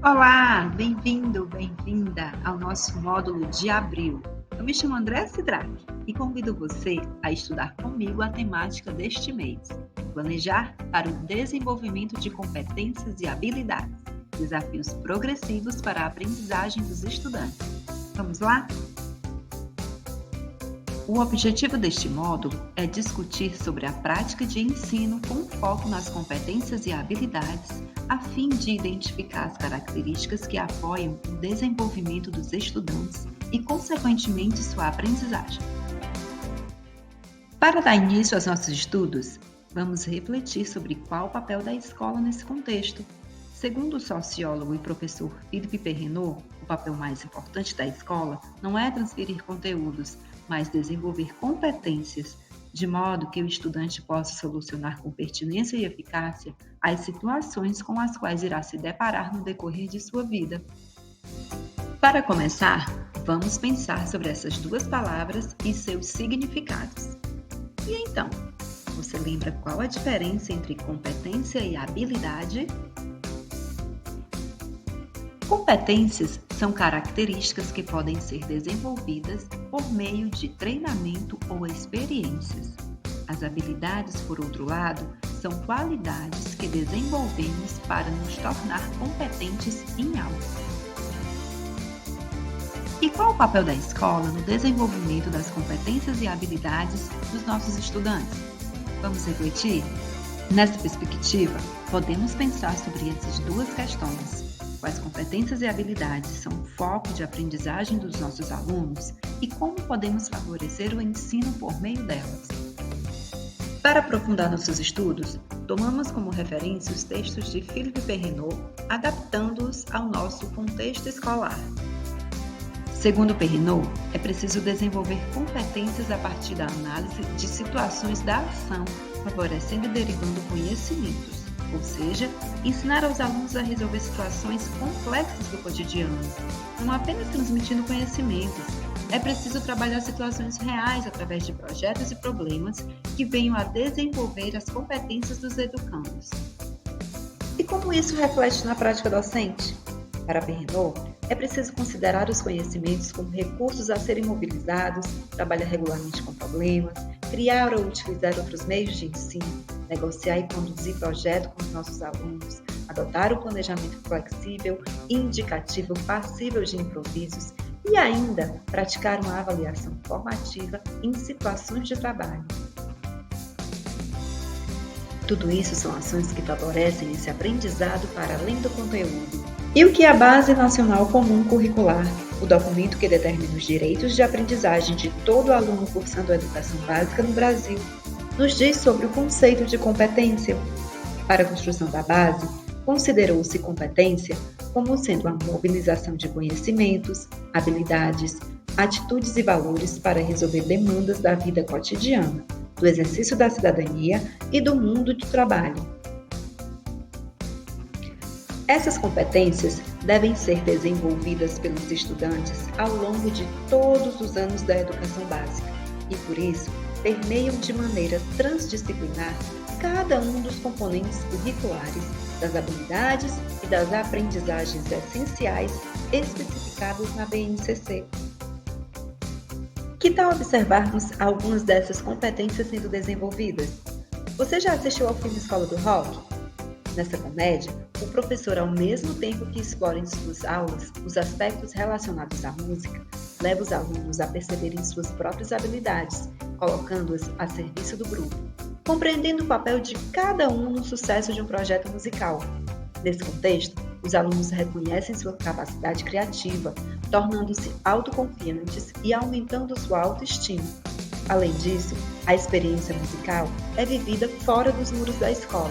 Olá, bem-vindo, bem-vinda ao nosso módulo de abril. Eu me chamo Andréa Sidraque e convido você a estudar comigo a temática deste mês: planejar para o desenvolvimento de competências e habilidades, desafios progressivos para a aprendizagem dos estudantes. Vamos lá? O objetivo deste módulo é discutir sobre a prática de ensino com foco nas competências e habilidades, a fim de identificar as características que apoiam o desenvolvimento dos estudantes e, consequentemente, sua aprendizagem. Para dar início aos nossos estudos, vamos refletir sobre qual o papel da escola nesse contexto. Segundo o sociólogo e professor Philippe Perrenot, o papel mais importante da escola não é transferir conteúdos, mas desenvolver competências, de modo que o estudante possa solucionar com pertinência e eficácia as situações com as quais irá se deparar no decorrer de sua vida. Para começar, vamos pensar sobre essas duas palavras e seus significados. E então, você lembra qual a diferença entre competência e habilidade? Competências são características que podem ser desenvolvidas por meio de treinamento ou experiências. As habilidades, por outro lado, são qualidades que desenvolvemos para nos tornar competentes em algo. E qual o papel da escola no desenvolvimento das competências e habilidades dos nossos estudantes? Vamos refletir? Nessa perspectiva, podemos pensar sobre essas duas questões. Quais competências e habilidades são o foco de aprendizagem dos nossos alunos e como podemos favorecer o ensino por meio delas. Para aprofundar nossos estudos, tomamos como referência os textos de Philippe Perrenot, adaptando-os ao nosso contexto escolar. Segundo Perrenot, é preciso desenvolver competências a partir da análise de situações da ação, favorecendo e derivando conhecimentos. Ou seja, ensinar aos alunos a resolver situações complexas do cotidiano, não apenas transmitindo conhecimentos. É preciso trabalhar situações reais através de projetos e problemas que venham a desenvolver as competências dos educandos. E como isso reflete na prática docente? Para Perrenot, é preciso considerar os conhecimentos como recursos a serem mobilizados, trabalhar regularmente com problemas, criar ou utilizar outros meios de ensino, negociar e conduzir projetos com os nossos alunos, adotar o planejamento flexível, indicativo, passível de improvisos e ainda praticar uma avaliação formativa em situações de trabalho. Tudo isso são ações que favorecem esse aprendizado para além do conteúdo. E o que é a Base Nacional Comum Curricular, o documento que determina os direitos de aprendizagem de todo aluno cursando a educação básica no Brasil, nos diz sobre o conceito de competência. Para a construção da base, considerou-se competência como sendo a mobilização de conhecimentos, habilidades, atitudes e valores para resolver demandas da vida cotidiana, do exercício da cidadania e do mundo do trabalho. Essas competências devem ser desenvolvidas pelos estudantes ao longo de todos os anos da educação básica e, por isso, permeiam de maneira transdisciplinar cada um dos componentes curriculares das habilidades e das aprendizagens essenciais especificadas na BNCC. Que tal observarmos algumas dessas competências sendo desenvolvidas? Você já assistiu ao filme Escola do Rock? Nessa comédia, o professor, ao mesmo tempo que explora em suas aulas os aspectos relacionados à música, leva os alunos a perceberem suas próprias habilidades, colocando-as a serviço do grupo, compreendendo o papel de cada um no sucesso de um projeto musical. Nesse contexto, os alunos reconhecem sua capacidade criativa, tornando-se autoconfiantes e aumentando sua autoestima. Além disso, a experiência musical é vivida fora dos muros da escola.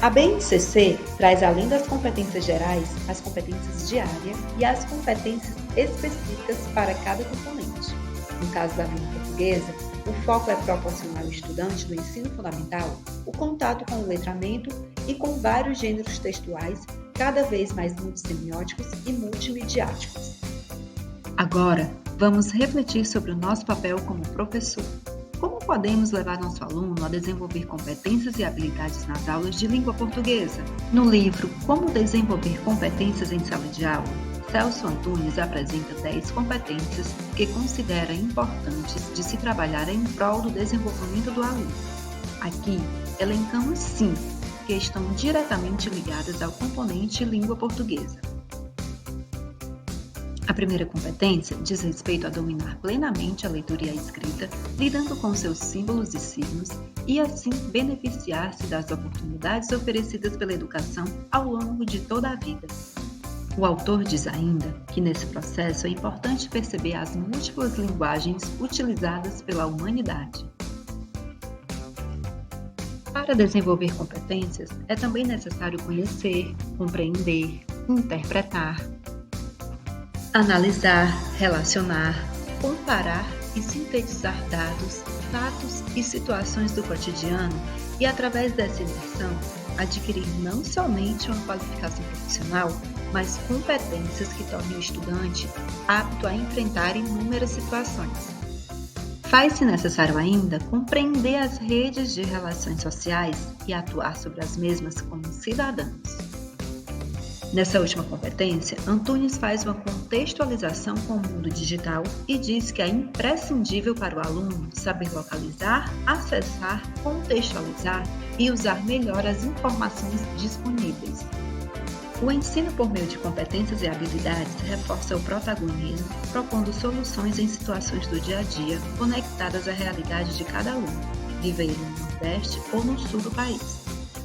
A BNCC traz, além das competências gerais, as competências de área e as competências específicas para cada componente. No caso da língua portuguesa, o foco é proporcionar ao estudante do ensino fundamental o contato com o letramento e com vários gêneros textuais, cada vez mais multissemióticos e multimediáticos. Agora, vamos refletir sobre o nosso papel como professor. Como podemos levar nosso aluno a desenvolver competências e habilidades nas aulas de língua portuguesa? No livro Como Desenvolver Competências em Sala de Aula, Celso Antunes apresenta 10 competências que considera importantes de se trabalhar em prol do desenvolvimento do aluno. Aqui, elencamos 5 que estão diretamente ligadas ao componente língua portuguesa. A primeira competência diz respeito a dominar plenamente a leitura e a escrita, lidando com seus símbolos e signos, e assim beneficiar-se das oportunidades oferecidas pela educação ao longo de toda a vida. O autor diz ainda que nesse processo é importante perceber as múltiplas linguagens utilizadas pela humanidade. Para desenvolver competências, é também necessário conhecer, compreender, interpretar, analisar, relacionar, comparar e sintetizar dados, fatos e situações do cotidiano e, através dessa imersão, adquirir não somente uma qualificação profissional, mas competências que tornem o estudante apto a enfrentar inúmeras situações. Faz-se necessário ainda compreender as redes de relações sociais e atuar sobre as mesmas como cidadãos. Nessa última competência, Antunes faz uma contextualização com o mundo digital e diz que é imprescindível para o aluno saber localizar, acessar, contextualizar e usar melhor as informações disponíveis. O ensino por meio de competências e habilidades reforça o protagonismo, propondo soluções em situações do dia a dia conectadas à realidade de cada aluno, vivendo no Nordeste ou no Sul do país.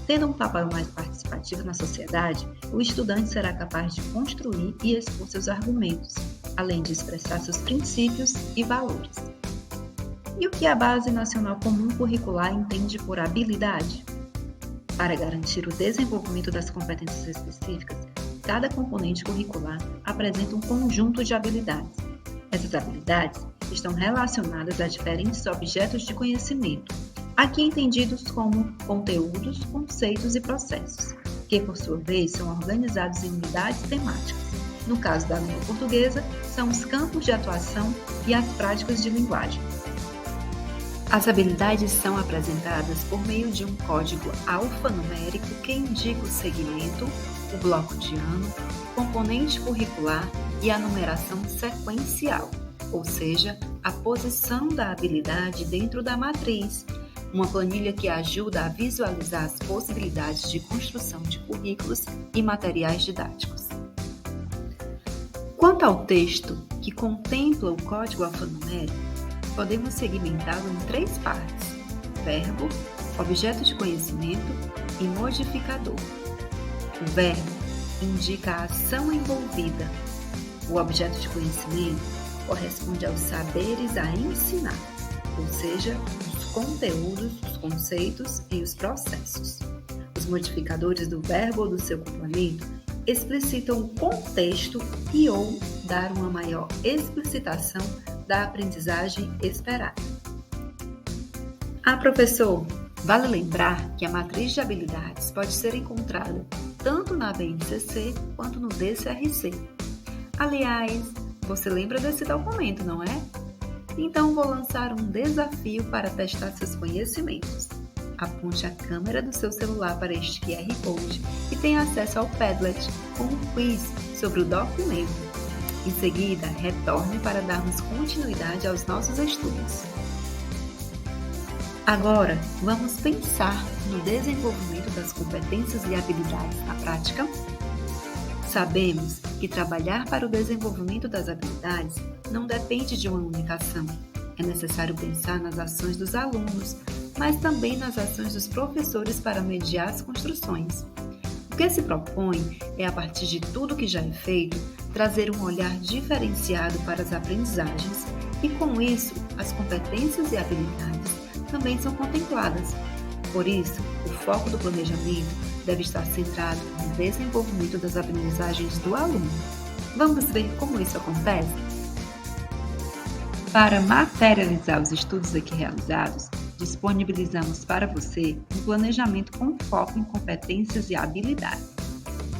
Tendo um papel mais participativo na sociedade, o estudante será capaz de construir e expor seus argumentos, além de expressar seus princípios e valores. E o que a Base Nacional Comum Curricular entende por habilidade? Para garantir o desenvolvimento das competências específicas, cada componente curricular apresenta um conjunto de habilidades. Essas habilidades estão relacionadas a diferentes objetos de conhecimento, aqui entendidos como conteúdos, conceitos e processos, que por sua vez são organizados em unidades temáticas. No caso da língua portuguesa, são os campos de atuação e as práticas de linguagem. As habilidades são apresentadas por meio de um código alfanumérico que indica o segmento, o bloco de ano, o componente curricular e a numeração sequencial, ou seja, a posição da habilidade dentro da matriz, uma planilha que ajuda a visualizar as possibilidades de construção de currículos e materiais didáticos. Quanto ao texto, que contempla o código alfanumérico, podemos segmentá-lo em 3 partes: verbo, objeto de conhecimento e modificador. O verbo indica a ação envolvida. O objeto de conhecimento corresponde aos saberes a ensinar, ou seja, os conteúdos, os conceitos e os processos. Os modificadores do verbo ou do seu complemento explicitam o contexto e ou dar uma maior explicitação da aprendizagem esperada. Professor, vale lembrar que a matriz de habilidades pode ser encontrada tanto na BNCC quanto no DCRC. Aliás, você lembra desse documento, não é? Então vou lançar um desafio para testar seus conhecimentos. Aponte a câmera do seu celular para este QR Code e tenha acesso ao Padlet com um quiz sobre o documento. Em seguida, retorne para darmos continuidade aos nossos estudos. Agora, vamos pensar no desenvolvimento das competências e habilidades na prática? Sabemos que trabalhar para o desenvolvimento das habilidades não depende de uma única ação. É necessário pensar nas ações dos alunos, mas também nas ações dos professores para mediar as construções. O que se propõe é, a partir de tudo que já é feito, trazer um olhar diferenciado para as aprendizagens e, com isso, as competências e habilidades também são contempladas. Por isso, o foco do planejamento deve estar centrado no desenvolvimento das aprendizagens do aluno. Vamos ver como isso acontece? Para materializar os estudos aqui realizados, disponibilizamos para você um planejamento com foco em competências e habilidades.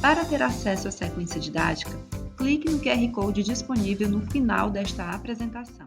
Para ter acesso à sequência didática, clique no QR Code disponível no final desta apresentação.